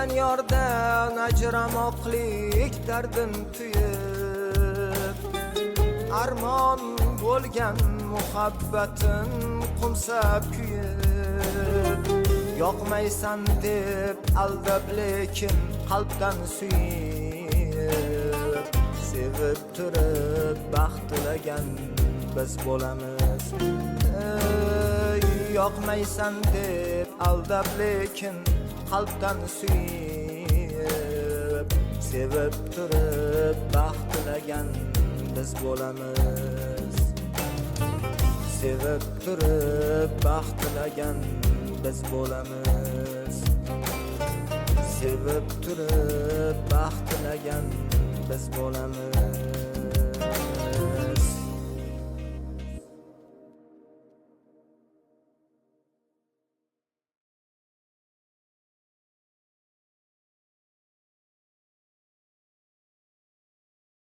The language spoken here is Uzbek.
sevgan yordan ajramoqlik dardim tuyib, armon bo'lgan muhabbatin qumsab kuyib, yoqmaysan deb aldab lekin qalbdan suyib, sevib turib baxt tilagan biz bo'lamiz. Yoqmaysan deb aldab lekin qalbdan suyib, sevib turib baxt tilagan biz bo'lamiz. Sevib turib baxt tilagan biz bo'lamiz. Sevib turib baxt tilagan biz bo'lamiz.